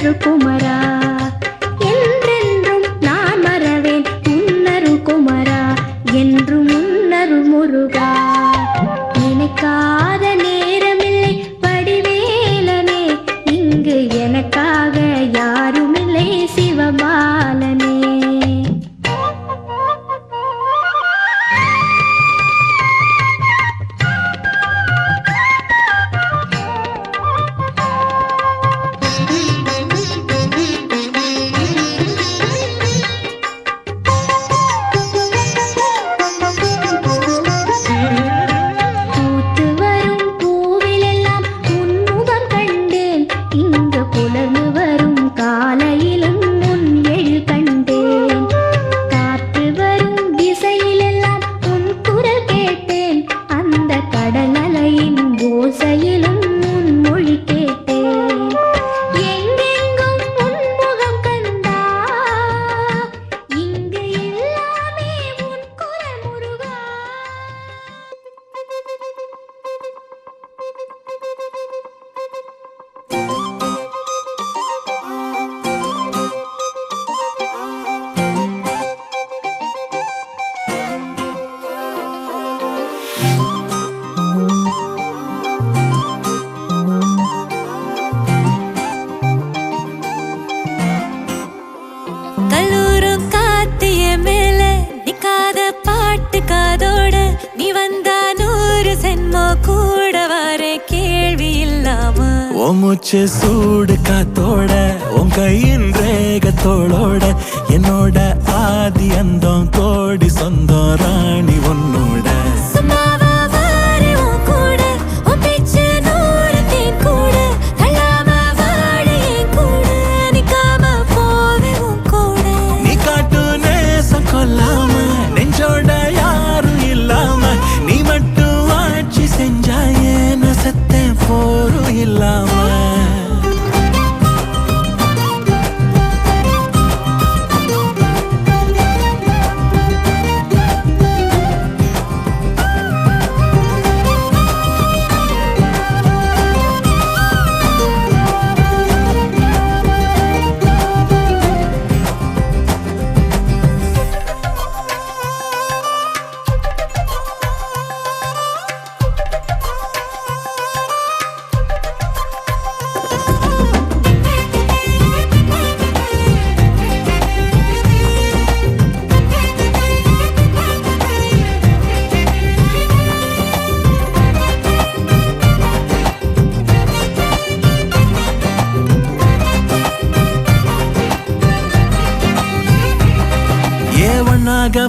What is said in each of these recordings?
உன்னரு குமரா என்றென்றும் நான் மறவேன் உன்னரு குமரா என்றும் உன்னரு முருகா நினைக்காத நேரமில்லை வடிவேலனே இங்கு எனக்காக யாருமில்லை சிவபாலனே மூச்சு சூடு காத்தோட உன் கையின் ரேகத்தோளோட என்னோட ஆதி அந்தம் கோடி சொந்தம் ராணி உன்னோட நீ காட்டு நேசம் கொல்லாம நெஞ்சோட யாரும் இல்லாம நீ மட்டும் ஆட்சி செஞ்சாயே நசத்தே போரும் இல்லாம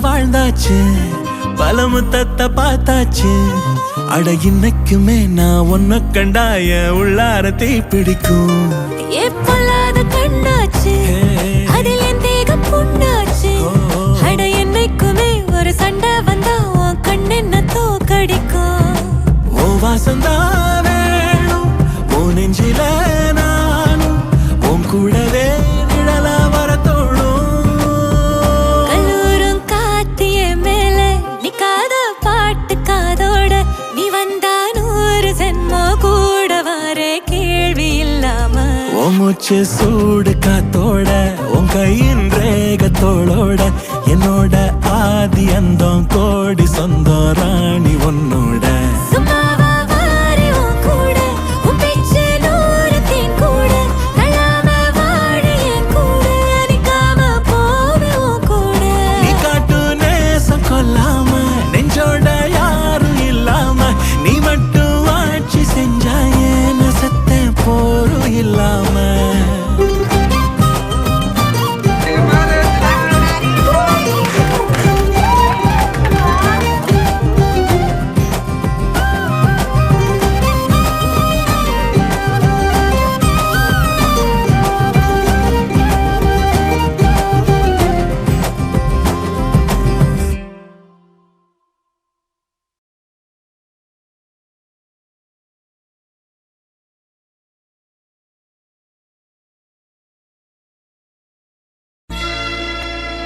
வாழ்ந்தாச்சு பல முத்தத்தை பார்த்தாச்சு அட இன்னைக்குமே நான் ஒன்ன கண்டாய உள்ளார தீ பிடிக்கும் கண்ணாச்சு அதில் என் தேகம் புண்ணாச்சு அட என்னைக்குமே ஒரு சண்டை வந்தா உன் கண்ணென்ன தோக்கடிக்கும் ஓ வாசந்தான் வேணும் ஓ நெஞ்சில நானும் உன் கூடவே நிழலா வர தோணும் பாட்டு காதோட நீ வந்தா 100 ஜென்மோ கூட வர கேள்வி இல்லாம மூச்சு சூடு காத்தோட உன் கையின் ரேகத்தோளோட என்னோட ஆதி அந்தம் கோடி சொந்தம் ராணி உன்னோட நீ மட்டும் ஆட்சி செஞ்சாயே நசத்தே போரும் இல்லாம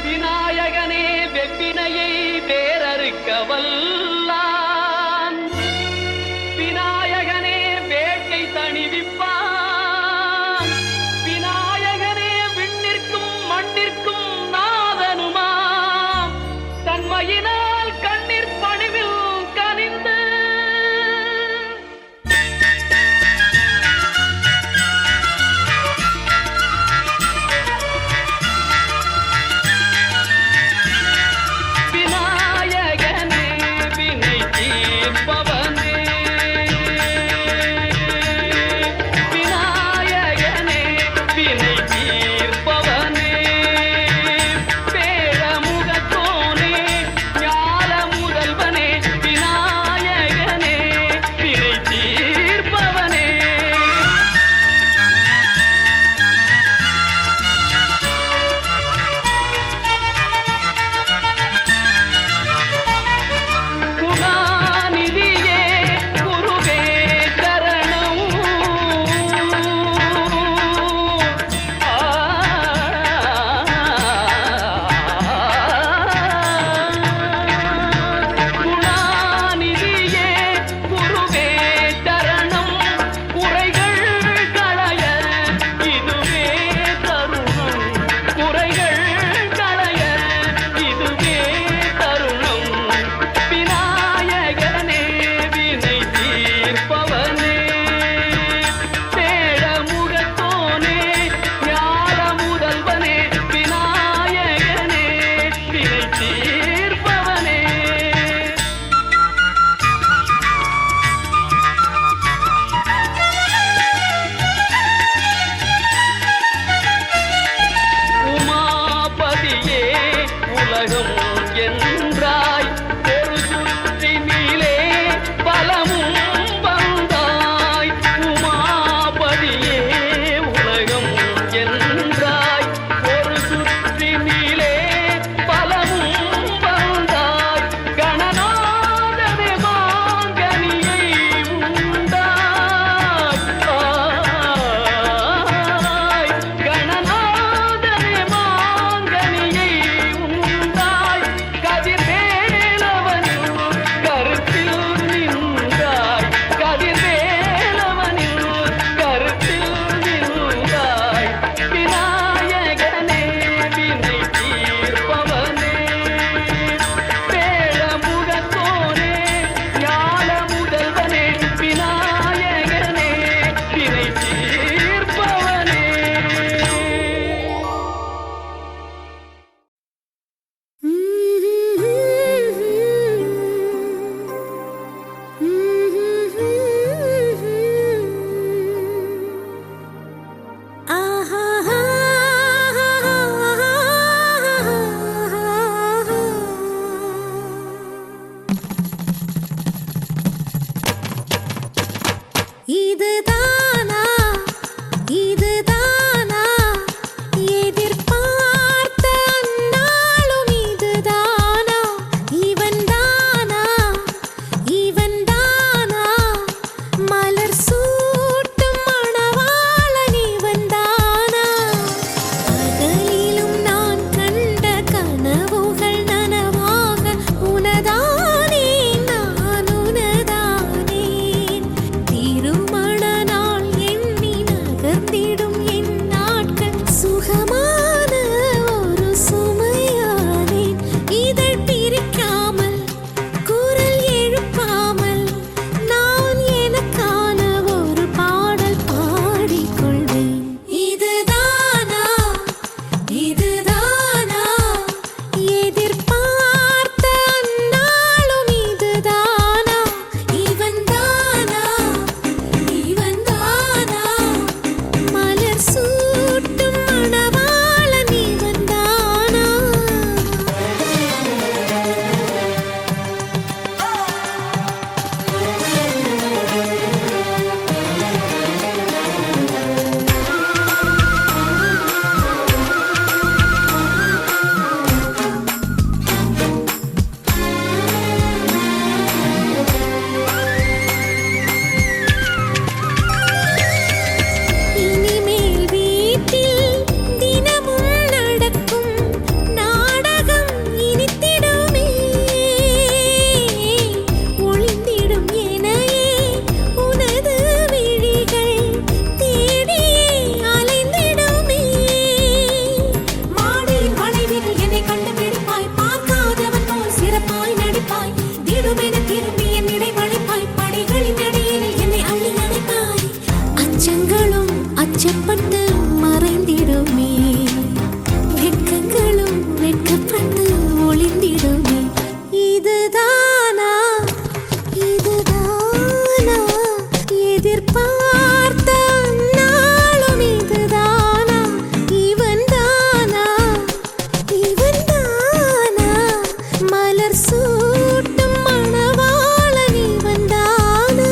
விநாயகனே வெப்பினையை வேறறுக்க வல்லான் விநாயகனே வேட்டை தணிவிப்பான் விநாயகனே பட்டு மறைந்திடுமே வெட்கங்களும் வெட்கப்பட்டு ஒளிந்திடுமே இதுதானா இதுதானா எதிர்பார்த்த நாளும் இதுதானா இவன் தானா மலர் சூட்டும் மணவாளன் இவன் தானா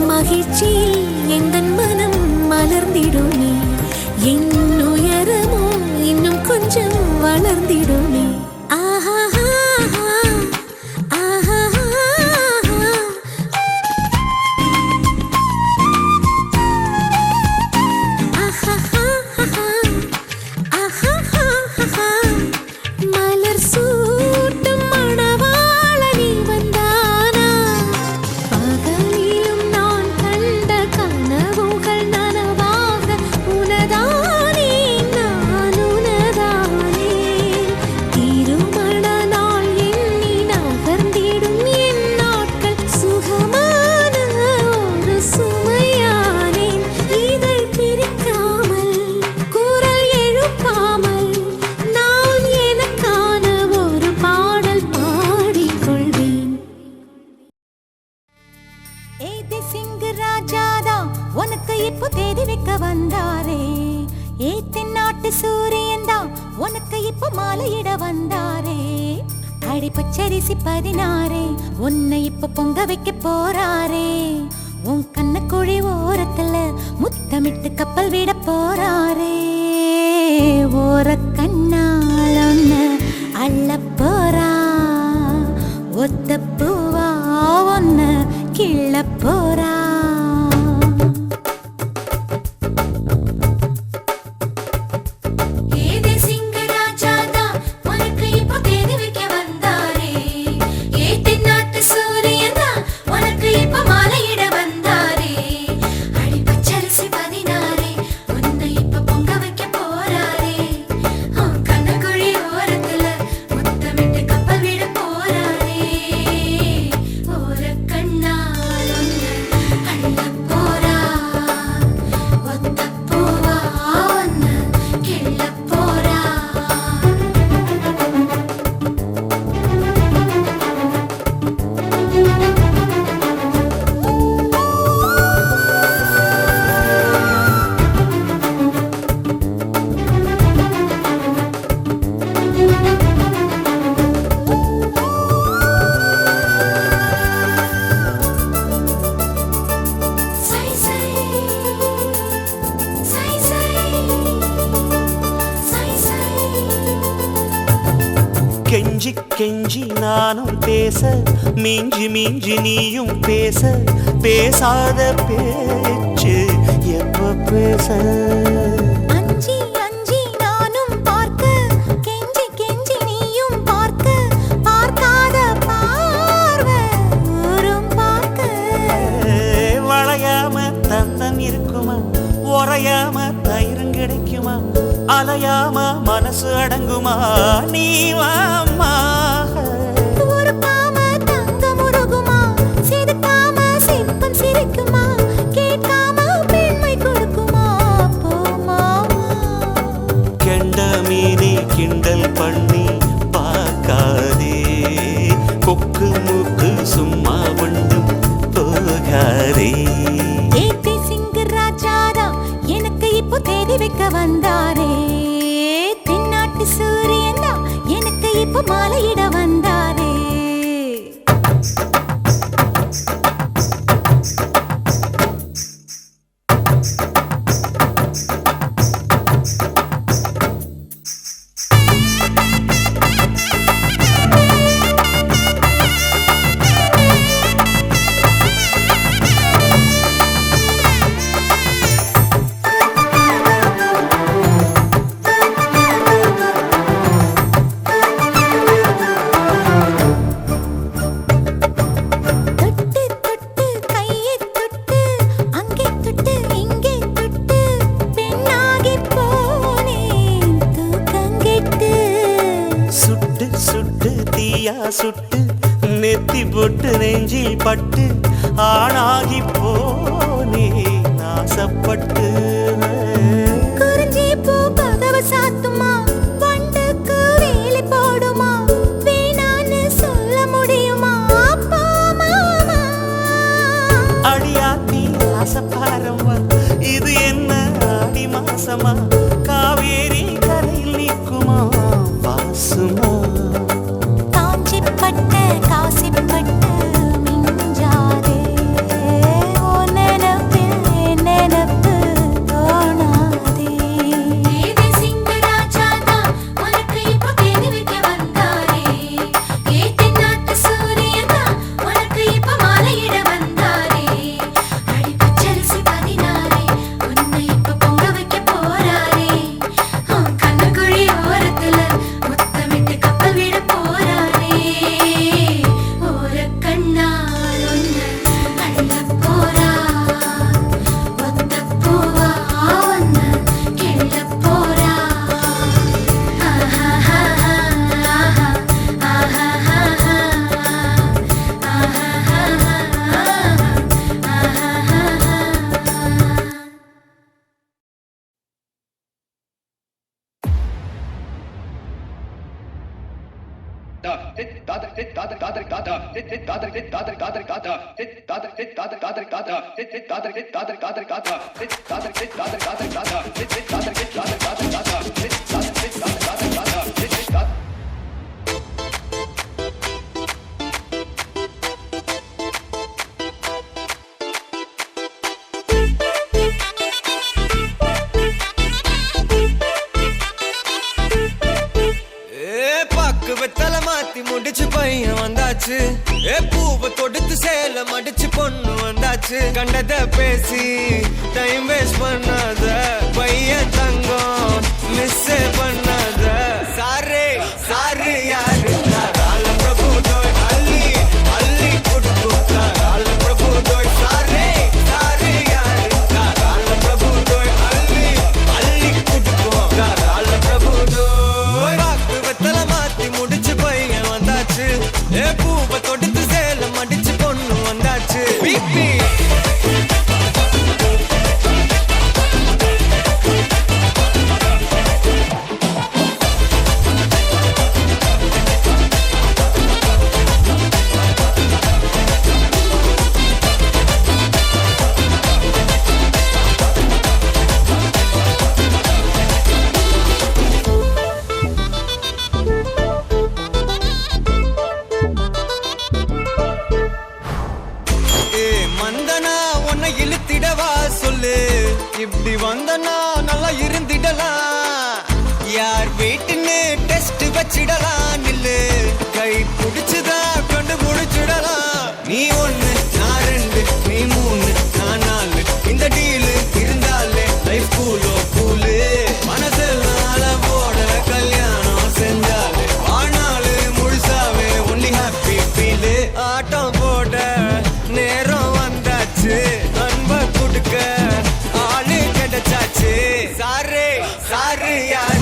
மகிழ்ச்சியில் எந்தன் மனம் மலர்ந்திடுமே என் உயரமோ இன்னும் கொஞ்சம் வளர்ந்திடுமே ஆஹா மலர் சூட்டும் மணவாளன் இவன் தானா பகலிலும் நான் கண்ட கனவுகள் நனவாக உனதானே நான் உனதானே திருமண நாள் எண்ணி நகர்ந்திடும் என் நாட்கள் சுகமான ஒரு சுமையானேன் இதழ் பிரிக்காமல் குரல் எழுப்பாமல் நான் எனக்கான ஒரு பாடல் பாடிக்கொள்வேன் சிங்கு ராஜாதா உனக்கு இப்போ தேதி வைக்க வந்தாரே தென்னாட்டு சூரியன் தான் உனக்கு இப்போ மாலையிட வந்தாரே அடி பச்சரிசி 16 உன்னை இப்போ பொங்க வைக்க போறாரே உன் கண்ணக்குழி ஓரத்துல முத்தமிட்டு கப்பல் விட போறாரே ஓர கண்ணால் ஒன்னு அள்ள போறா ஒத்த பூவா ஒன்னு கிள்ள போறா கெஞ்சி கெஞ்சி நானும் பேச மிஞ்சி மிஞ்சி நீயும் பேச பேசாத பேச்சு எப்ப பேச அஞ்சி அஞ்சி நானும் பார்க்க கெஞ்சி கெஞ்சி நீயும் பார்க்க பார்க்காத பார்வை ஊரும் பார்க்க வளையாம தந்தம் இருக்குமா உறையாம தயிரும் கிடைக்குமா அலையாம மனசு அடங்குமா நீ வாம்மா. உருக்காம தங்கம் உருகுமா, சிரிக்காம சிற்பம் சிரிக்குமா, கேட்காம பெண்மை கொடுக்குமா போமா. கெண்ட மீனி கிண்டல் பண்ணி பார்க்காதே, கொக்கு மூக்கு சும்மா ஒன்றும் போகாதே. ஏத்தி சிங்கு ராஜாரா எனக்கு இப்போ தேடி வைக்க வந்தாரே, தென்னாட்டு சூரியன் தான் எனக்கு இப்போ மாலையிட வந்தாரே. தொட்டு தொட்டு கையை தொட்டு அங்கே தொட்டு இங்கே தொட்டு பெண்ணாகி போனேன் தூக்கங்கெட்டு. சுட்டு சுட்டு தீயா சுட்டு நெத்தி போட்டு நெஞ்சில் பட்டு ஆணாகி போனே நாசப்பட்டு. குறிஞ்சி பூ கதவை சாத்துமா, வண்டுக்கு வேலை போடுமா, வேணான்னு சொல்ல முடியுமா போமாமா. அடியாத்தி ஆசப்பாரம்மா, இது என்ன ஆடி மாசமா, காவேரி கரையில் நிற்குமா வாசுமா. காஞ்சிப்பட்ட காசிப்பட்டு மிஞ்சாதே, ஓ நினப்பில் என் நினப்பு தோணாதே. ஏதி சிங்கராஜாதா உனக்கு இப்போ தேடி வைக்க வந்தாரே, ஏ தென்னாட்டு சூரியனா உனக்கு இப்போ மாலையிட வந்தாரே. அடி பச்சரிசி 16 உன்னை இப்போ பொங்க வைக்க போறாரே, கண்ணுக்குழி ஓரத்துல முத்தமிட்டு கப்பல் விட போறாரே. ஓர கண்ணால் உன்னை அள்ள போறா, ஒத்த பூவா உன்னை கிள்ள போறா. ஆஹா ஆஹா பாக்கு வெத்தல மாத்தி முடிச்சு பையன் வந்தாச்சு, பூவை தொடுத்து சேல மடிச்சு பொண்ணு வந்தாச்சு. கண்டத பேசி டைம் வேஸ்ட் பண்ணாத பையன் தங்கம் மிஸ் பண்ணாத. சாரே சாரு யாரு கால பிரபு தோய் அள்ளி அள்ளி குடுக்கு கால பிரபு தோய். சாரே சாரு யாரு கால பிரபு தோய் அள்ளி அள்ளி குடுக்கு கால பிரபு தோய். பாக்கு வெத்தல மாத்தி முடிச்சு பையன் வந்தாச்சு, பூவை தொடுத்து சேல மடிச்சு பொண்ணு வந்தாச்சு. பிபி மந்தனா உன்னை இழுத்திடவா சொல்லு, இப்படி வந்தனா நல்லா இருந்திடலாம். யார் வீட்டுன்னு டெஸ்ட் வச்சிடலாம் நில்லு, கை பிடிச்சுதா கொண்டு முடிச்சிடலாம். நீ 1 நான் 2 நீ 3 நான் 4 இந்த டீலு இருந்தாலே லைஃப் கூலோ கூலு. மனசெல்லாம் அளவோட கல்யாணம் செஞ்சாலே ஆனாலு முழுசாவே ஒன்லி ஹாப்பி ஃபீலு. ஆட்டம் போட நேரம் வந்தாச்சு, அன்ப கொடுக்க ஆளு கிடைச்சாச்சு. சாரு சாரு யாரு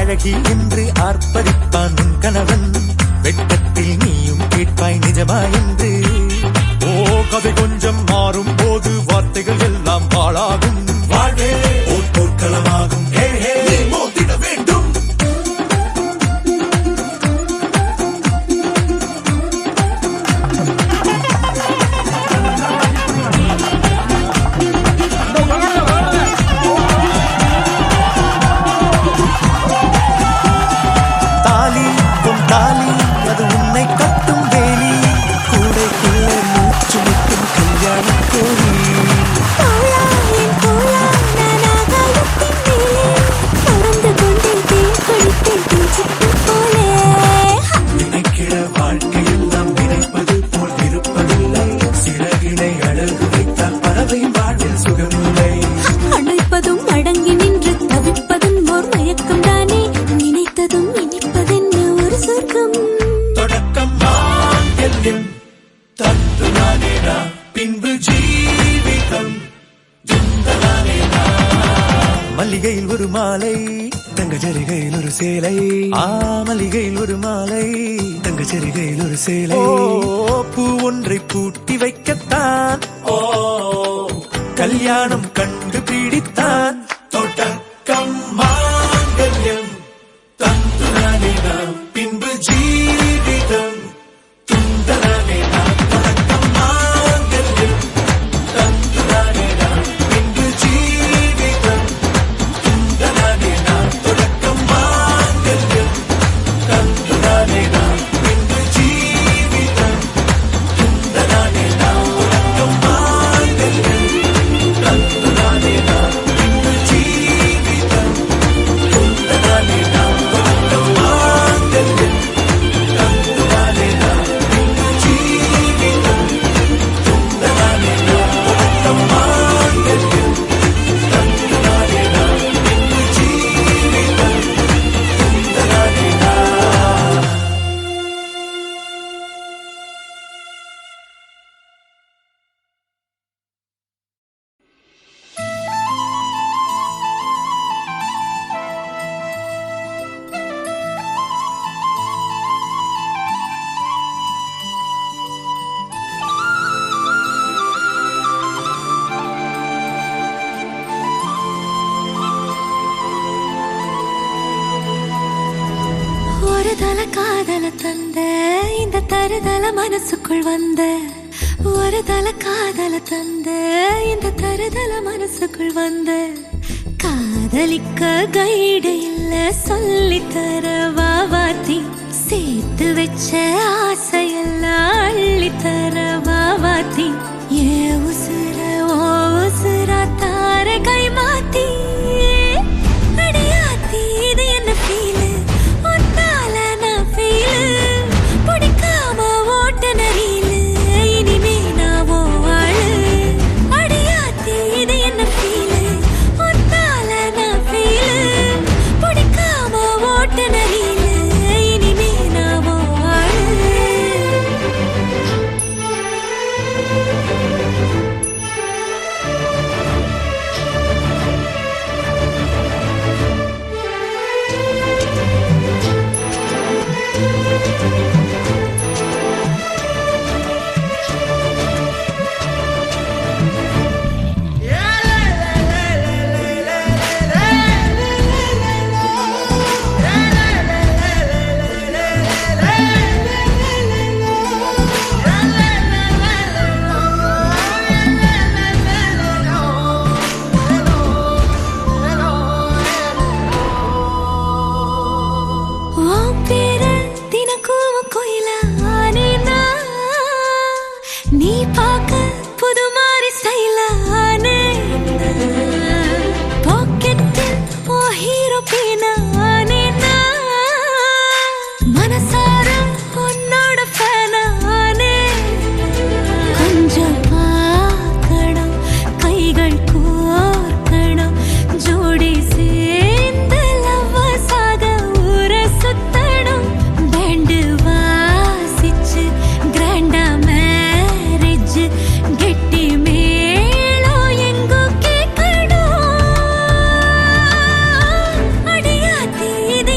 அழகி என்று ஆர்ப்பரிப்பான் உன் கணவன். வெட்கத்தில் நீயும் கேட்பாய் நிஜமா என்று. ஓ கதை கொஞ்சம் மாறும் போது வார்த்தைகள் எல்லாம் பாழாகும். வாழ்வே ஓர் போர்க்களமாகும். மோதிட வேண்டும். தாலி உன் தாலி அது உன்னை கட்டும் வேலி. கூடைக்குள்ள மூச்சு முட்டும் கல்யாண கோரி. தோழா என் தோழா நான் ஆகாயத்தின் மேலே பறந்து கொண்டேன் தேன் குடித்தேன் தேஞ்சிட்டு போலே. நினைக்கிற வாழ்க்கையில் நாம் நினைப்பது போல் இருப்பதில்லை. சிறகினை அழகு வைத்தால் பறவை வாழ்வில் சுகமில்லை. அழைப்பதும் அடங்கி நின்று தவிப்பதும் ஓர் மயக்கம் தானே. நினைத்ததும் இனிப்பதென்ன ஒரு சொர்க்கம். தொடக்கம் மாங்கல்யம் தத்துனானேனா பின்பு ஜீவிதம் துந்தலானேனா. மல்லிகையில் ஒரு மாலை தங்க ஜரிகையில் ஒரு சேலை. மல்லிகையில் ஒரு மாலை தங்க ஜரிகையில் ஒரு சேலை. பூ ஒன்றை பூட்டி வைக்கத்தான் கல்யாணம் கண்டு பிடித்தான். தொடக்கம் மாங்கல்யம் தந்துனானேனா பின்பு ஜீவிதம் துந்தலானேனா. தொடக்கம் மாங்கல்யம் தந்துனானேனா பின்பு ஜீவிதம் துந்தலானேனா. தொடக்கம் மாங்கல்யம் தந்துனானேனா பின்பு ஜீவிதம் துந்தலானேனா. தொடக்கம் மாங்கல்யம் தந்துனானேனா பின்பு ஜீவிதம் துந்தலானேனா. தொடக்கம் மாங்கல்யம் தந்துனானேனா பின்பு ஜீவிதம் துந்தலானேனா. தொடக்கம் மாங்கல்யம் தந்துனானேனா பின்பு ஜீவிதம் துந்தலானேனா. ஒரு தல காதல தந்த இந்த தருதல மனசுக்குள் வந்த. ஒரு தல காதல தந்த இந்த தருதல மனசுக்குள் வந்த. காதலிக்க கைடு இல்ல சொல்லித்தர வாவாத்தி. சேர்த்து வச்ச ஆசையெல்லாம் அள்ளித்தர வாவாத்தி. ஏ உசுர ஓ உசுரா தார கை மாத்தி. அடியாத்தி இது என்ன ஃபீலு ஒன்னால நான் ஃபீலு. பிடிக்காம ஓட்ட நரீலு இனிமே நான் ஓ ஆளு. அடியாத்தி இது என்ன ஃபீலு ஒன்னால நான் ஃபீலு. பிடிக்காம ஓட்ட நரீலு இனிமே நான் ஓ ஆளு. உன் பேர தினக்கும் கோயிலா ஆனேனா. நீ பார்க்க புது மாதிரி ஸ்டைலா ஆனேனா. பாக்கெட்டில் ஓ ஹீரோ பேனா ஆனேனா. மனசார உன்னோட ஃபேனா ஆனேனா. கொஞ்சம் பார்க்கணும் கைகள் கோர்க்கணும் ஜோடி சேர்ந்து லவ்வர்ஸாக ஊர சுத்தணும். பேண்டு வாசிச்சு கிராண்டா மேரேஜ் கெட்டி மேளம் எங்கோ கேட்கணும். அடியாத்தி இது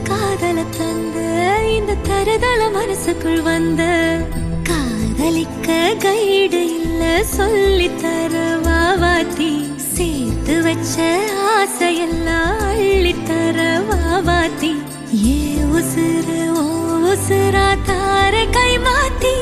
காதல தந்த இந்த தருதல மனசுக்குள் வந்த காதலிக்க கைடு இல்ல சொல்லி தர வாவாத்தி சேர்த்து வச்ச ஆசையெல்லாம் அள்ளி தர வாவாத்தி ஏ உசுறு ஓ உசுரா தார கை மாத்தி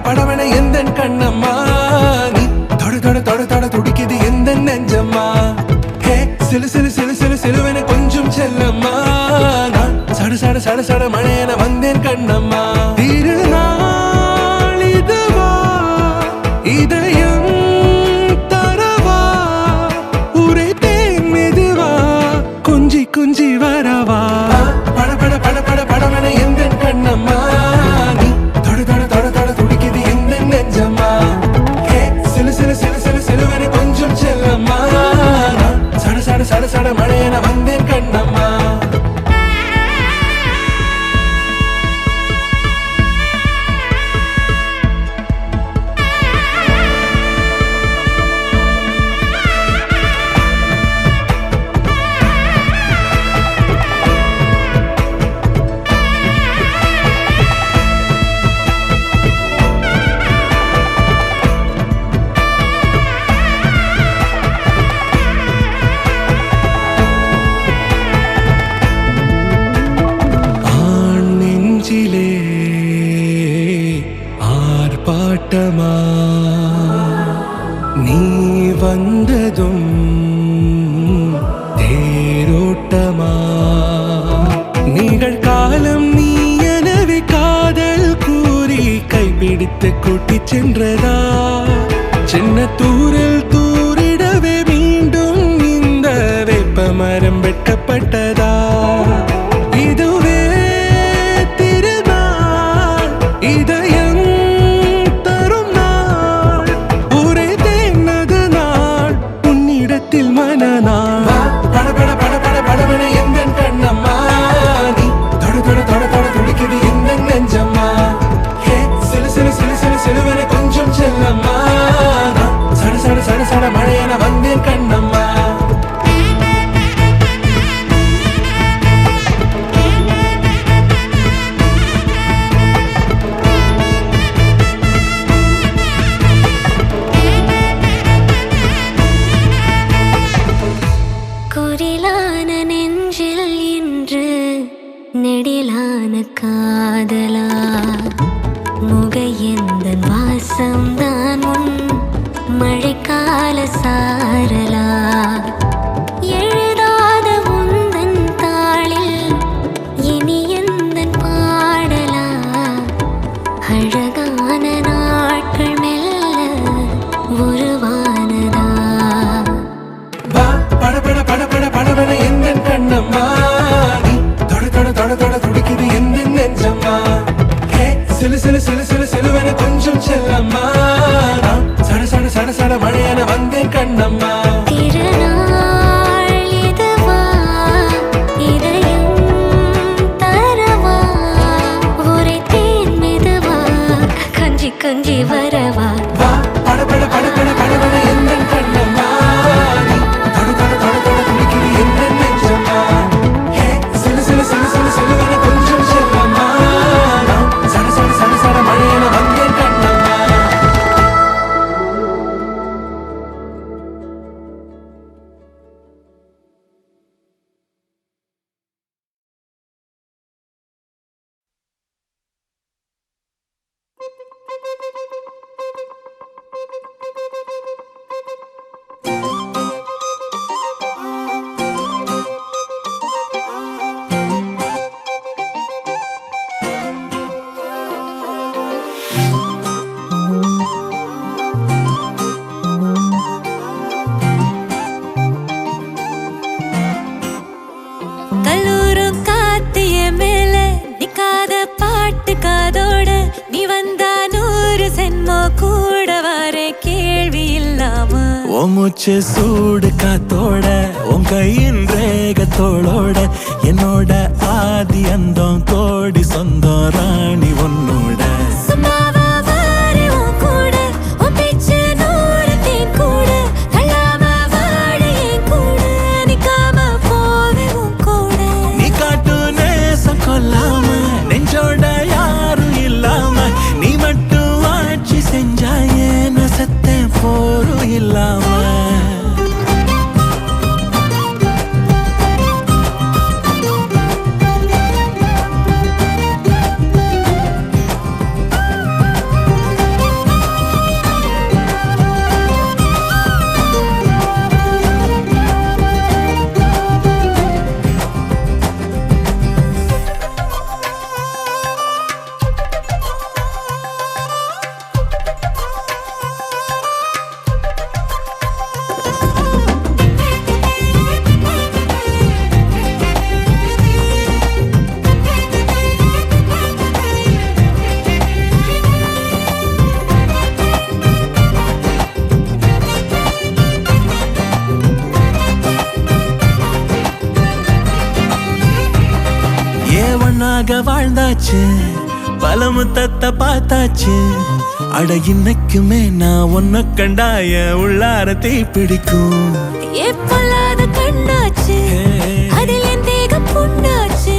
படவன எந்த கண்ணம்மா நீ தொட தொட தொட தொட துடிக்குது எந்த நெஞ்சம்மா ஹே சிலு சிலு சிலு சிலு சிலுவன கொஞ்சம் செல்லம்மா நான் சட சட சட சட மழையன வந்தேன் கண்ணம்மா திருநாள் இதுவா இதயம் தரவா உரைத்தேன் மெதுவா குஞ்சி குஞ்சி வரவா பட பட பட பட படவன எந்த கண்ணம்மா நீ தொட தொட தொட தொட துடிக்குது எந்த நெஞ்சம்மா ஹே சிலு சிலு சிலு சிலு சிலுவன கொஞ்சம் செல்லம்மா சட சட சட சட மழையன வந்தேன் கண்ணம்மா ஆர்ப்பாட்டமா நீ வந்ததும் தேரோட்டமா நிகழ்காலம் நீ எனவே காதல் கூறி கைப்பிடித்து கூட்டிச் சென்றதா சின்ன தூரில் தூரிடவே மீண்டும் இந்த வேப்ப மரம் வெட்டப்பட்டதா இதுவே திருநாள் இதயம் தரும் நாள் ஒரே தேனது நாள் உன்னிடத்தில் மனநாள் பட பட பட பட படவன எந்த கண்ணம்மா நீ தொட தொட தொட தொட துடிக்குது எந்த நெஞ்சம்மா ஹே சிலு சிலு சிலு சிலு சிலுவன கொஞ்சம் செல்லம்மா சட சட சட சட மழையன வந்தேன் கண்ணம்மா குரிலான நெஞ்சில் இன்று நெடிலான காதலா முகையெந்த வாசம்தான் உன் மழைக்கால சாரலா எழுதாத உந்தன் தாளில் இனி எந்தன் பாடலா அழகான நாட்கள் மெல்ல உருவானதா பட பட பட பட படவன எந்த கண்ணம்மா நீ தொட தொட தொட தொட துடிக்குது எந்த நெஞ்சம்மா ஹே சிலு சிலு சிலு சிலு சிலுவன கொஞ்சம் செல்லம்மா சட சட சட சட மழையன வந்தேன் கண்ணம்மா திருநாள் இதுவா இதயம் தரவா இறங்கி வரவா வா படபட படபட படபட எந்த கண்ணம்மா நீ தடு தடு தடு தடு துடிக்குது எந்த நெஞ்சம்மா ஹே சிலு சிலு சிலு சிலு சிலுவென கொஞ்சம் செல்லம்மா சட சட சட சட மழையென வந்தேன் கண்ணம்மா. கல்லூரும் காத்திய மேல நிக்காத பாட்டு காதோட நீ வந்தா 100 சென்மோ கூட வர கேள்வி இல்லாம ஓ மூச்சு சூடு காத்தோட உன் கையின் ரேகத்தோளோட என்னோட ஆதி அந்தம் கோடி சொந்தம் ராணி உன்னோட சும்மாவா வாரி உன் கூட உன் பேச்சு 100 தேன் கூட தள்ளாம வாழ என் கூட நிக்காம போவே உன் கூட நீ காட்டு நேசம் கொல்லாம நெஞ்சோட யாரும் இல்லாம நீ மட்டும் ஆட்சி செஞ்சாயே நசத்தேன் போரும் இல்லாம ஒன்னாக வாழ்ந்தாச்சு பல முத்தத்தை பார்த்தாச்சு அட இன்னைக்குமே நான் ஒன்ன கண்டாய உள்ளார தீ பிடிக்கும் எப்பொல்லாத கண்ணாச்சு அதில் என் தேகம் புண்ணாச்சு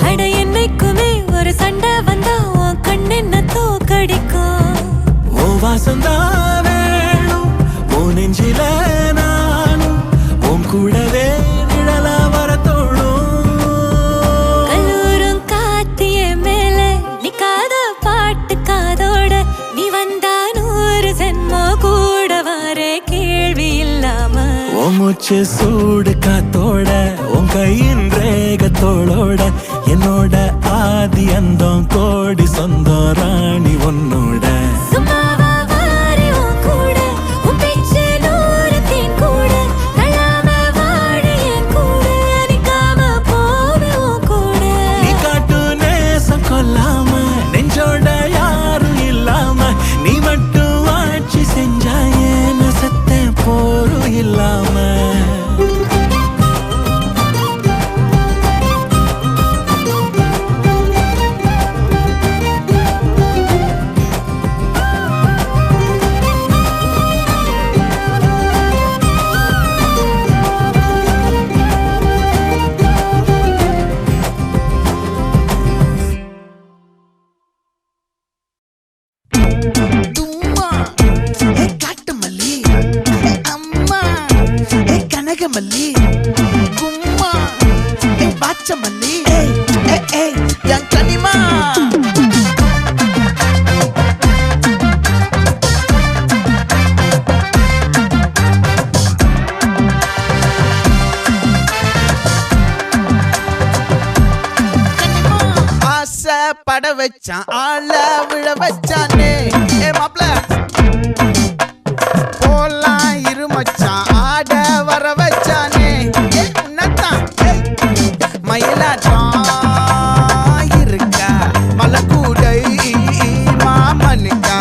அட என்னைக்குமே ஒரு சண்டை வந்தா உன் கண்ணென்ன தோக்கடிக்கும் ஓ வாசந்தான் வேணும் ஓ நெஞ்சில நானும் உன் கூடவே நிழலா வர தோணும் கல்லூரும் காத்திய மேல நிக்காத பாட்டு காதோட நீ வந்தா 100 சென்மோ கூட வர கேள்வி இல்லாம ஓ மூச்சு சூடு காத்தோட உன் கையின் ரேகத்தோளோட என்னோட ஆதி அந்தம் கோடி சொந்தம் ராணி உன்னோட சும்மாவா வாரி உன் கூட உன் பேச்சு 100 தேன் கூட தள்ளாம வாழ என் கூட நிக்காம போவே உன் கூட நீ காட்டு நேசம் கொல்லாம நெஞ்சோட யாரும் இல்லாம நீ மட்டும் ஆட்சி செஞ்சாயே நசத்தேன் போரும் இல்லாம தும்மா ஏ காட்டு மல்லி ஏ அம்மா ஏ கனக மல்லி கும்மா ஏ பாச்ச மல்லி ஏ என் கனிமா ஆசை பட வச்சான் ஆள விழ வச்சானே ஏ மாப்ள போலாம் இரு மச்சான் ஆட வர வச்சானே ஏ உன்னதான் மயிலாட்டம் இருக்கா மலக்கூடை மாமனுக்கா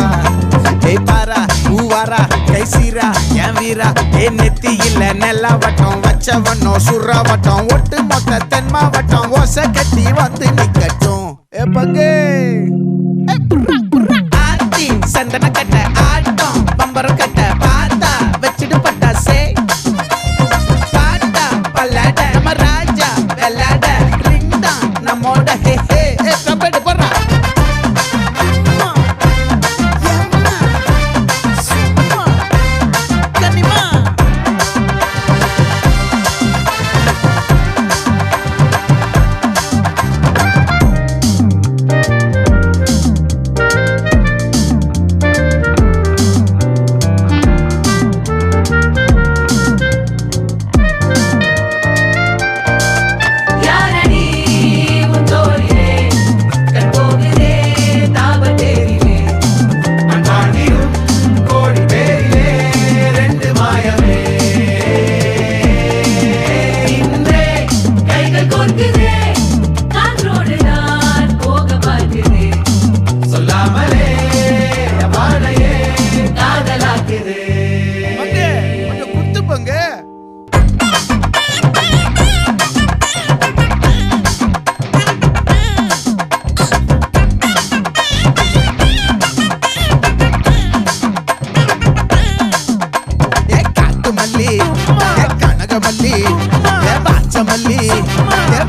ஏய் பாரா பூவாரா கைசீரா என் வீரா ஏ நெத்தி இல்ல நெல்லாவட்டம் வச்சவனும் சுறாவட்டம் ஒட்டு மொத்த தென் மாவட்டம் ஓசை கட்டி வந்து நிக்கட்டும் ஏ பங்கே ஆத்தி சண்டை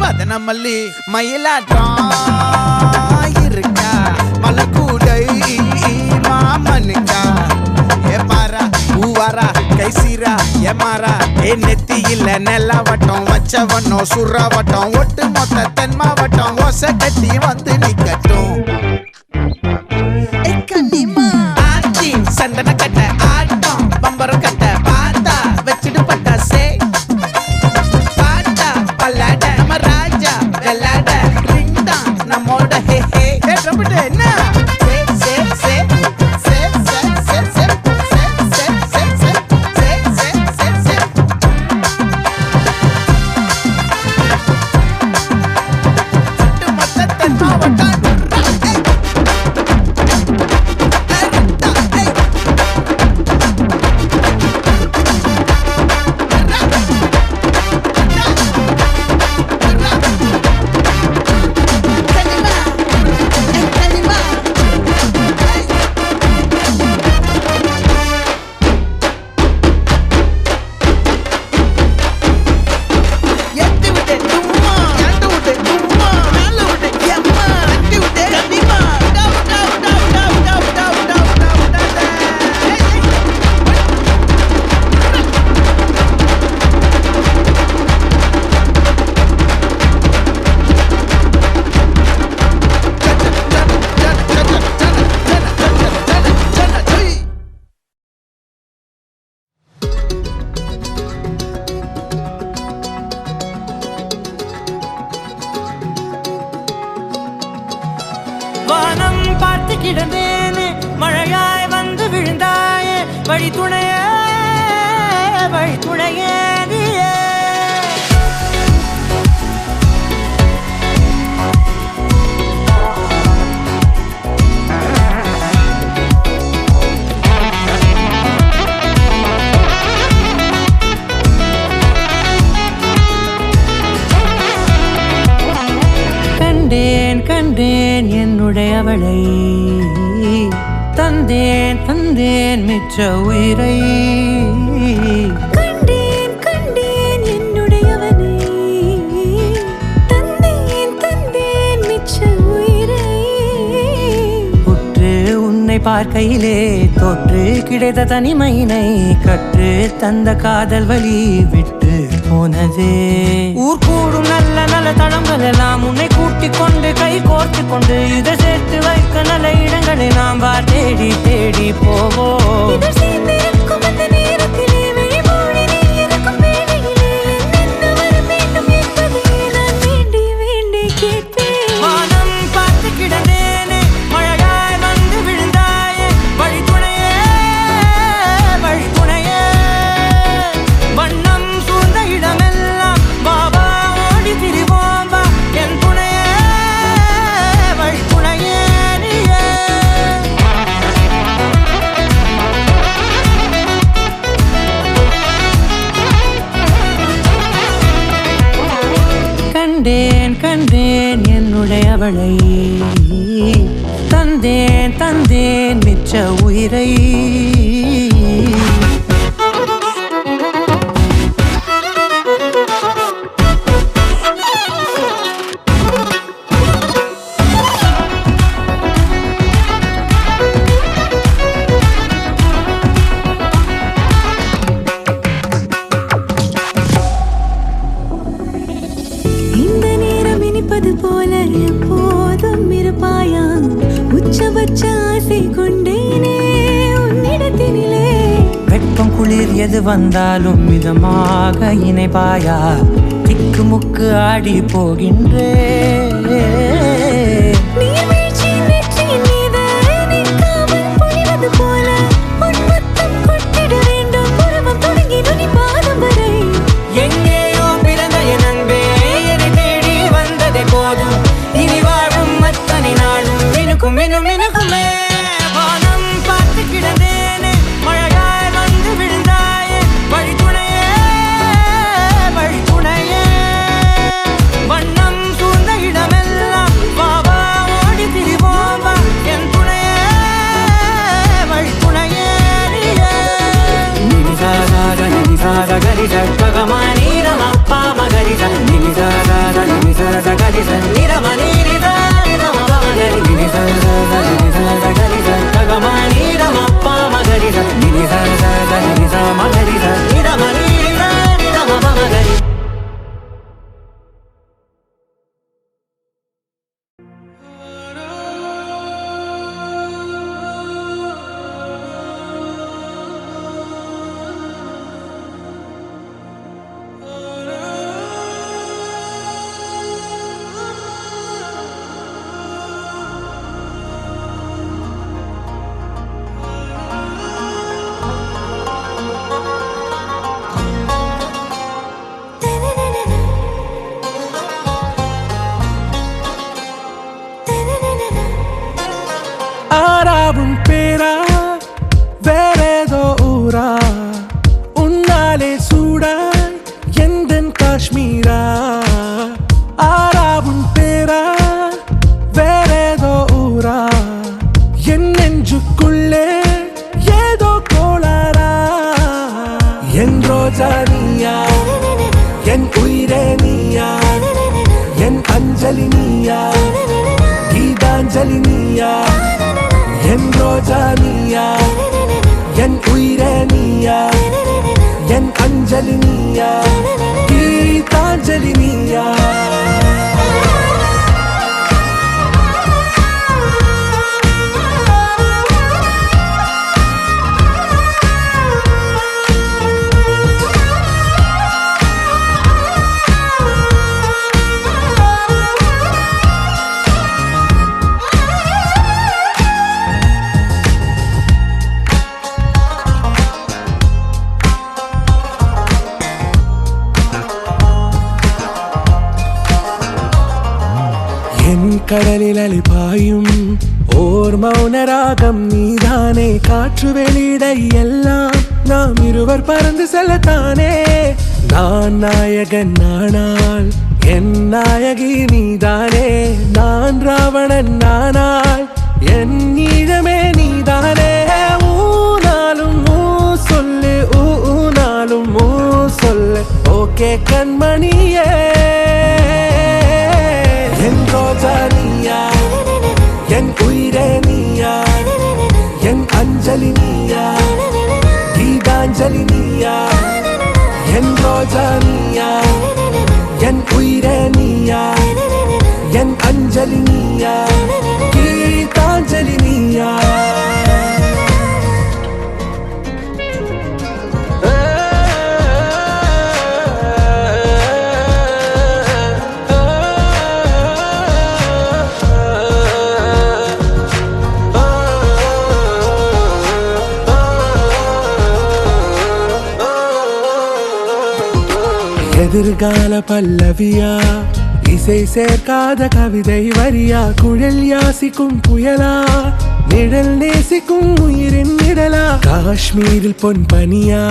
மதன மல்லி மயிலாட்டம் இருக்கா மலக்கூடை மாமனுக்கா ஏ பாரா பூவாரா கைசீரா ஏ மாறா ஏ நெத்தி இல்ல நெல்லவட்டம் வச்சவனோ சுறவட்டம் ஒட்டு மொத்த தென் மாவட்டம் ஒச கட்டி வந்து நிக்கட்டும் ஆச்சி சந்தன கட்ட ஆட்டம் பம்பரம் கட்ட பார்த்தா வச்சுட்டு பட்டாசே பாட்டா பல்லாட நம்ம ராஜா வெள்ளாட ரிங் தான் நம்மோட ஹே ஹே ட்ரம்பட் என்ன வானம் பார்த்து கிடந்தேனே மழையாய் வந்து விழுந்தாயே வழி துணையே நீயே கண்டேன் என்னுடையவளை தந்தேன் மிச்ச உயிரை கண்டேன் என்னுடையவனை தந்தேன் மிச்ச உயிரை உற்று உன்னை பார்க்கையிலே தொற்று கிடைத்த தனிமையினை கற்று தந்த காதல் வழி விட்டு போனதே ஊர் கூடும் நல்ல நல்ல தளங்கள் எல்லாம் உன்னை கூட்டிக் கொண்டு கை கோர்த்து கொண்டு இதை சேர்த்து வைக்க நல்ல இடங்களை நாம் தேடி போவோம் வானம் பார்த்து கிடந்தேனே மழையாய் வந்து விழுந்தாயே வழி துணையே வண்ணம் சூழ்ந்த இடமெல்லாம் பாபா ஓடி திரிவோம் வா என் துணையே வழி துணையே நீயே கண்டேன் என்னுடையவளை தந்தேன் மிச்ச உயிரை போல எப்போதும் இருப்பாயா உச்சபட்ச ஆசை கொண்டேனே உன்னிடத்தினிலே வெப்பம் குளிர் எது வந்தாலும் மிதமாக இணைப்பாயா திக்கு முக்கு ஆடி போகின்றே போல உன் முத்தம் கொட்டிட வேண்டும் உருவம் தொடங்கி நுனி பாதம் வரை எங்கேயோ பிறந்த என் அன்பே என்னை தேடி வந்ததே போதும் இனி வாழும் அத்தனை நாளும் மினுக்குமே வானம் பார்த்து கிடந்தேனே மழையாய் வந்து விழுந்தாயே வழி துணையே வண்ணம் சூழ்ந்த மகரி ச நிரம நீரி ச நிரம மகரி நிரி ச நிரி ச சகரி ச ககமா நிரம பா மகரி ச நிரி ச நிரி ச மகரி ச நிரம நீரி ச நிரம மகரி. ஆராவும் பேரா வேறேதோ ஊரா உன்னாலே சூடாய் எந்தன் காஷ்மீரா. ஆராவும் பேரா வேறேதோ ஊரா என் நெஞ்சுக்குள்ளே ஏதோ கோளாரா. என் ரோஜா நீயா என் உயிரே நீயா என் அஞ்சலி நீயா கீதாஞ்சலி நீயா. என் ரோஜா நீயா என் உயிரே நீயா என் அஞ்சலி நீயா கீதாஞ்சலி நீயா. கடலில் அலிபாயும் ஓர் மௌனராகம் நீதானே. காற்று வெளியிட எல்லாம் நாம் இருவர் பறந்து செல்லத்தானே. நான் நாயகன் நானால் என் நாயகி நீதானே. நான் ராவணன் நானால் என் நீழமே நீதானே. ஊனாலும் ஊ சொல்லு ஊனாலும் ஊ சொல்லு ஓகே கண்மணியே. என் ரோஜா நீயா என் உயிரே நீயா என் அஞ்சலி நீயா கீதாஞ்சலி நீயா. என் ரோஜா நீயா என் உயிரே நீயா என் அஞ்சலி நீயா கீதாஞ்சலி நீயா. எதிர்கால பல்லவியா இசை சேர்க்காத கவிதை வரியா. குழல் யாசிக்கும் புயலா நிழல் நேசிக்கும் உயிரின் நிழலா. காஷ்மீரில் பொன் பனியா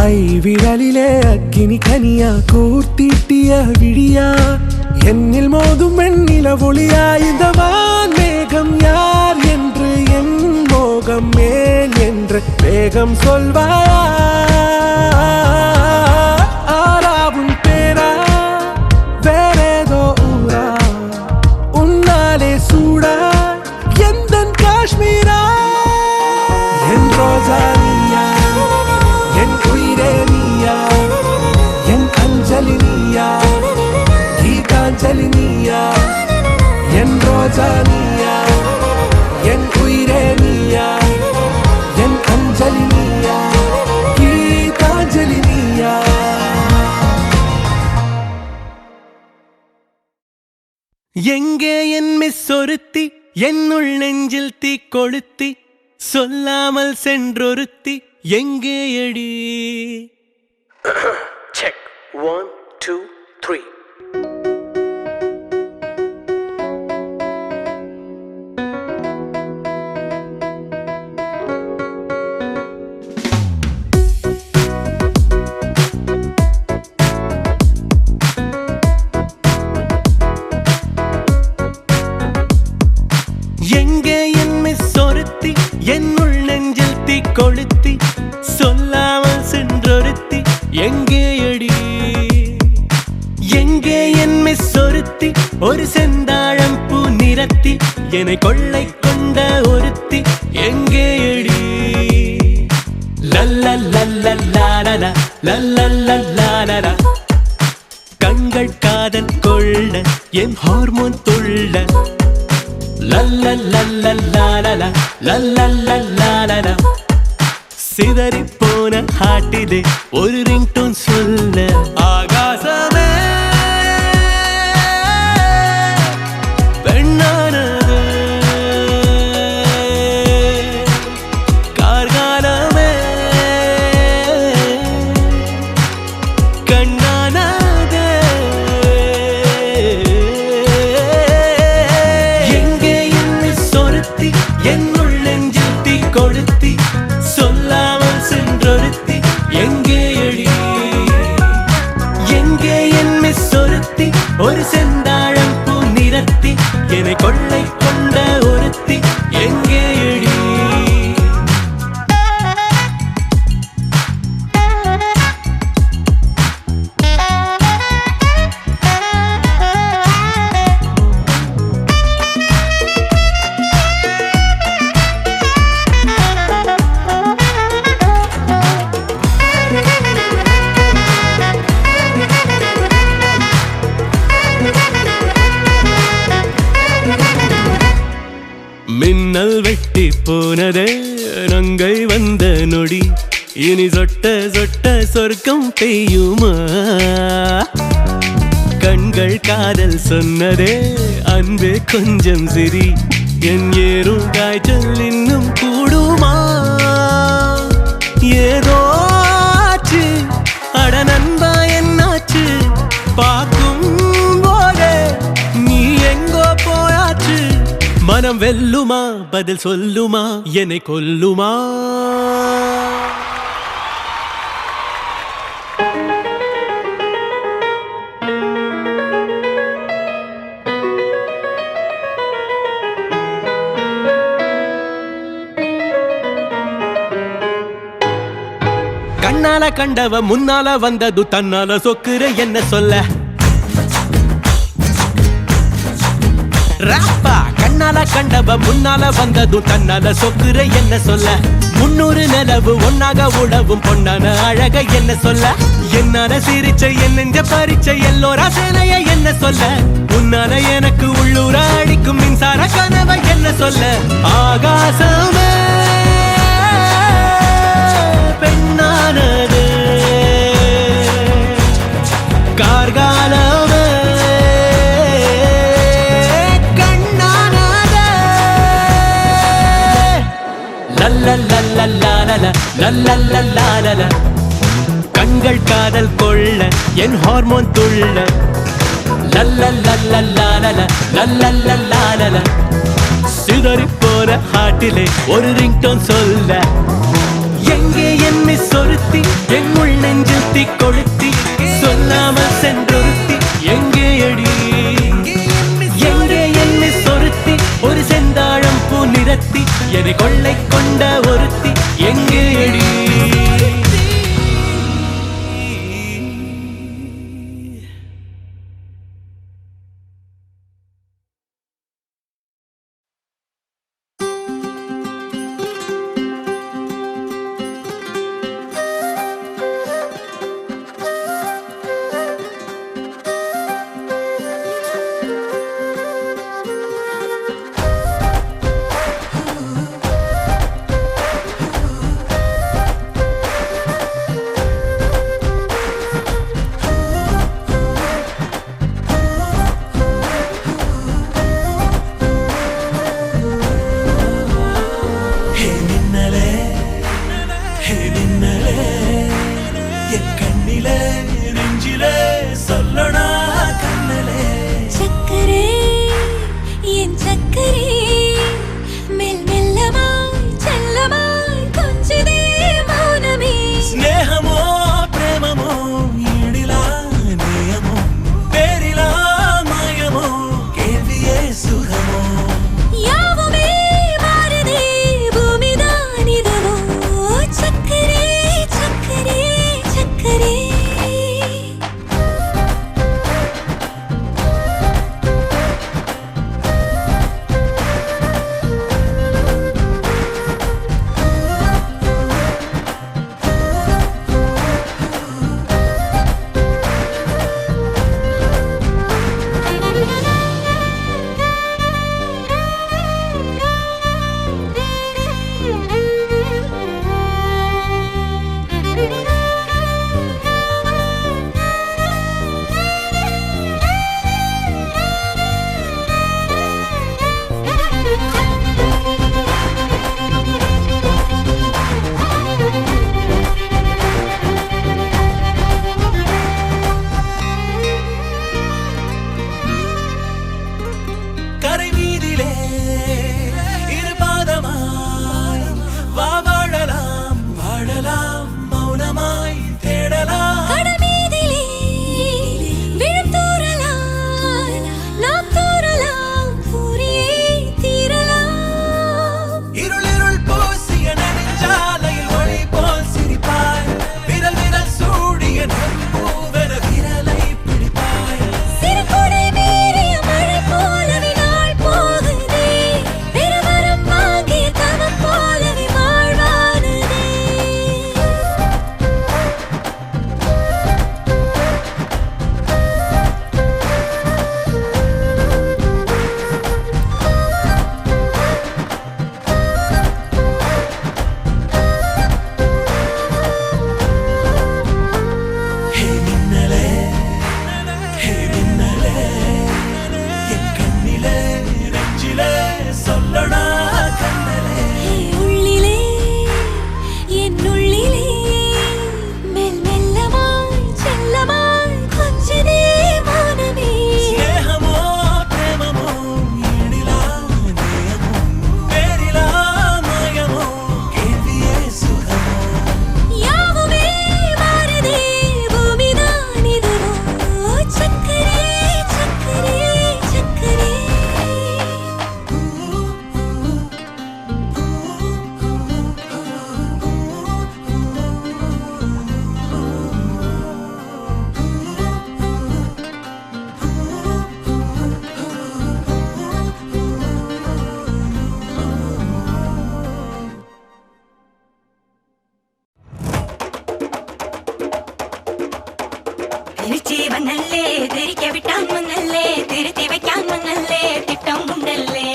ஐ விரலிலே அக்கினி கனியா. கூர்த்தீட்டிய விழியா என்னில் மோதும் வெண்ணில ஒளியா. இந்த வான் மேகம் யார் என்று என் மோகம் மேல் என்று வேகம் சொல்வாயா. ஆராவும் பேரா வேறேதோ ஊரா உன்னாலே சூடா எந்தன் காஷ்மீரா. என் ரோஜா நீயா என் உயிரே நீயா என் அஞ்சலி நீயா கீதாஞ்சலி நீயா. என் ரோஜா நீயா என் உயிரே நீயா என் அஞ்சலி நீயா கீதாஞ்சலி நீயா. எங்கே என் மிஸ் ஒருத்தி என்னுள் நெஞ்சில் தீ கொளுத்தி சொல்லாமல் சென்றொருத்தி எங்கே அடி. செக் 1 2 3. எங்கே என் மிஸ் ஒருத்தி என்னுள் நெஞ்சில் தீ கொளுத்தி சொல்லாமல் சென்றொருத்தி எங்கே அடி. எங்கே நிறத்தி என்னை கொள்ளை கொண்ட ஒருத்தி எங்கே எடி லல்லல்லல்லல்லாலலா லல்லல்லல்லாலலா கண்கள் காதல் கொள்ள என் ஹார்மோன் துள்ள லல்லல்லல்லல்லாலலா லல்லல்லல்லாலலா சிதறி போன ஹாட்டிலே ஒரு ரிங்டோன் சொல்ல ஆகாசமே பெண்ணானது கார்காலமே கண்ணானது எங்கே என்னை சொருத்தி என்னுள் நெஞ்சில் தீ கொளுத்தி சொல்லாமல் சென்றொருத்தி எங்கே எடி எங்கே என்னை சொருத்தி ஒரு செந்தாழம் பூ நிறத்தி என்னை கொள்ளை கொண்ட ஒருத்தி எங்கே எடி மின்னல் வெட்டி போனதே நங்கை வந்த நொடி இனி சொட்ட சொட்ட சொர்க்கம் பெய்யுமா கண்கள் காதல் சொன்னதே அன்பே கொஞ்சம் சிரி என் ஏறும் காய்ச்சல் இன்னும் கூடுமா ஏதோ ஆச்சு அட நண்பா என்னாச்சு பார்க்கும் போதே நீ எங்கோ போயாச்சு மனம் வெல்லுமா பதில் சொல்லுமா என்னை கொல்லுமா கண்ணால கண்டவ முன்னால வந்தது தன்னால சொக்குற என்ன சொல்ல ராப்பா கண்ணால கண்டவ முன்னால வந்ததும் தன்னால சொக்குற என்ன சொல்ல 300 நிலவு ஒன்னாக உழவும் பொன்னான அழக என்ன சொல்ல என்னால சிரிச்ச என் நெஞ்ச பறிச்ச எல்லோரா சேனைய என்ன சொல்ல உன்னால எனக்கு உள்ளூர அடிக்கும் மின்சார கனவை என்ன சொல்ல ஆகாசமே பெண்ணானது கார்காலமே கண்கள் காதல் கொள்ள என் ஹார்மோன் துள்ள சிதறி போன ஹாட்டிலே ஒரு ரிங்டோன் சொல்ல எங்கே என்னை சொருத்தி என் உள் நெஞ்சில் தீ கொளுத்தி சொல்லாமல் சென்றொருத்தி எங்கே எடி எங்கே என்னை சொருத்தி ஒரு செந்தாழம் பூ நிறத்தி என்னை கொள்ளை கொண்ட ஒருத்தி எங்கே எடி மண்ணல்லே திரிக்க விட்டான் மண்ணல்லே திருத்தி வைக்கான் மண்ணல்லே திட்டம் உண்டல்லே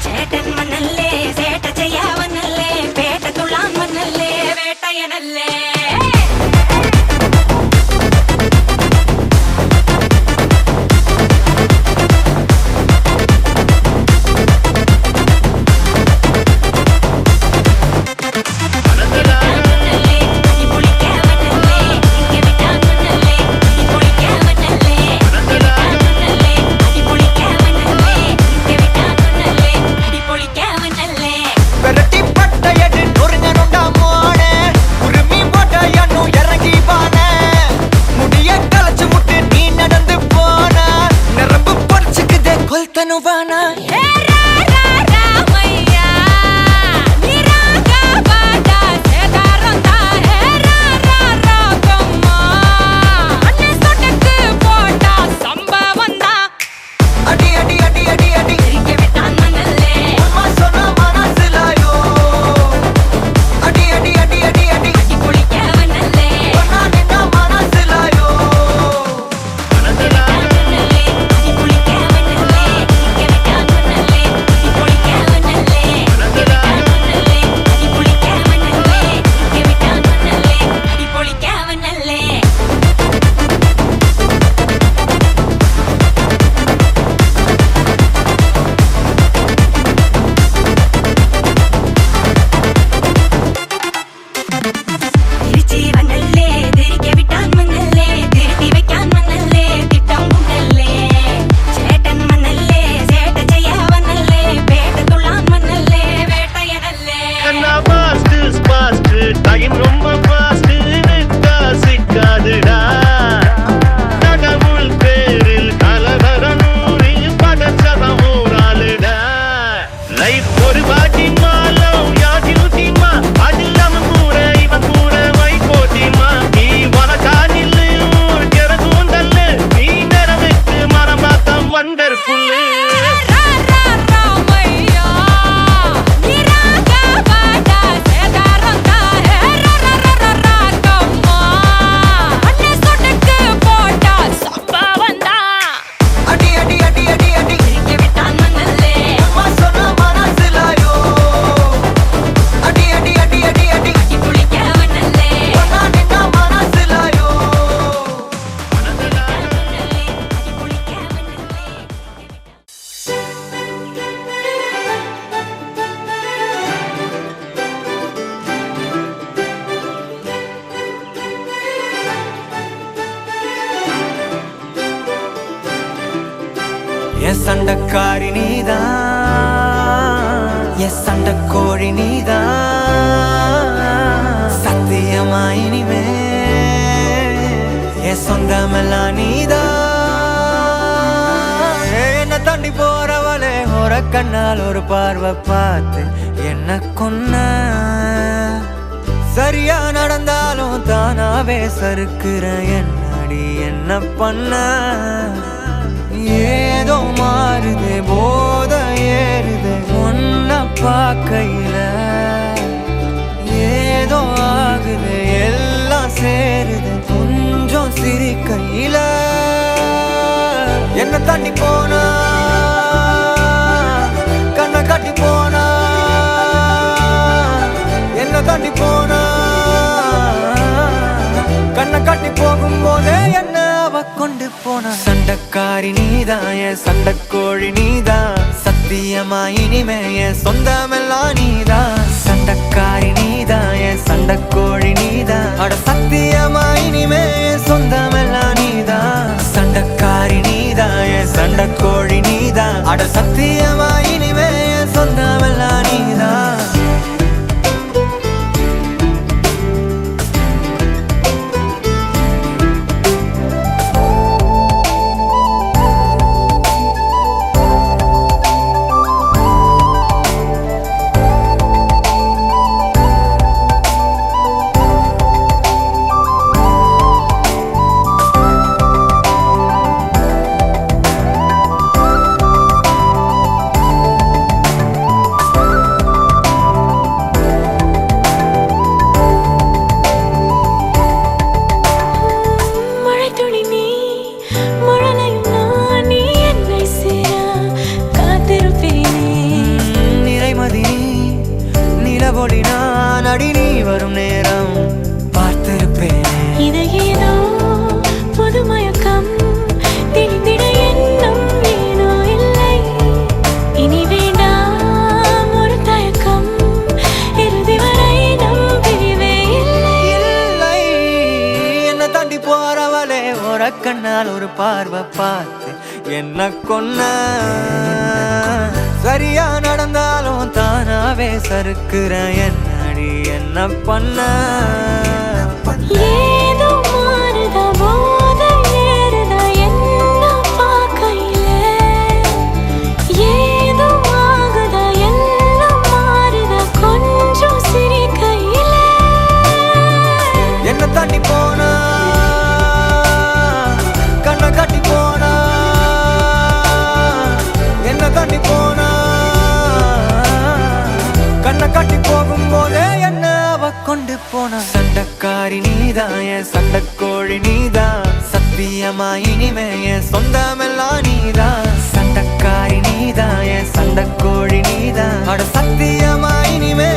சேட்டன் மண்ணல்லே சேட்ட செய்ய மண்ணல்லே பேட்ட துள்ளான் மண்ணல்லே வேட்டையனல்லே என் சண்டக்காரி நீதான், என் சண்டக்கோழி நீதான், சத்தியமா இனிமே என் சொந்தமெல்லாம் நீதான். என்ன தாண்டி போறவளே ஒரு கண்ணால் ஒரு பார்வை பார்த்து என்ன கொன்ன, சரியா நடந்தாலும் தானாவே சறுக்குற என்னடி என்ன பண்ண. ஏதோ மாறுது போத ஏறுது ஒன்ன பார்க்கையில, ஏதோ ஆகுது எல்லாம் சேருது கொஞ்சம் சிரிக்கையில. என்ன தாண்டி போனா கண்ணை காட்டி போனா, என்ன தாண்டி போனா கண்ணை காட்டி போகும்போதே என்ன அவ கொண்டு போனா. சண்டக்காரி நீதான், என் சண்டக்கோழி நீதான், சத்தியமா இனிமே என் சொந்தமெல்லாம் நீதான். சண்டக்காரி நீதான், என் சண்டக்கோழி நீதான், அட சத்தியமா இனிமே என் சொந்தமெல்லாம் நீதான். சண்டக்காரி நீதான், என் சண்டக்கோழி நீதான், அட சத்தியமா இனிமே என் சொந்தமெல்லாம் நீதான். முன்னால் ஒரு பார்வை பார்த்து என்ன கொன்ன சரியா நடந்தாலும் தானாவே சறுக்குற என்னடி என்ன பண்ண ஏதோ மாறுதா போதை ஏறுதா என்ன பார்க்கையில ஏதோ ஆகுதா எல்லாம் மாறுதா கொஞ்சம் சிரிக்கையில என்ன தாண்டி போனா கண்ணை காட்டி போனா என்ன தாண்டி போனா கண்ணை காட்டி போகும்போதே என்ன அவ கொண்டு போனா சண்டக்காரி நீதான் என் சண்டக்கோழி நீதான் சத்தியமா இனிமே என் சொந்தமெல்லாம் நீதான் சண்டக்காரி நீதான் என் சண்டக்கோழி நீதான் அட சத்தியமா இனிமே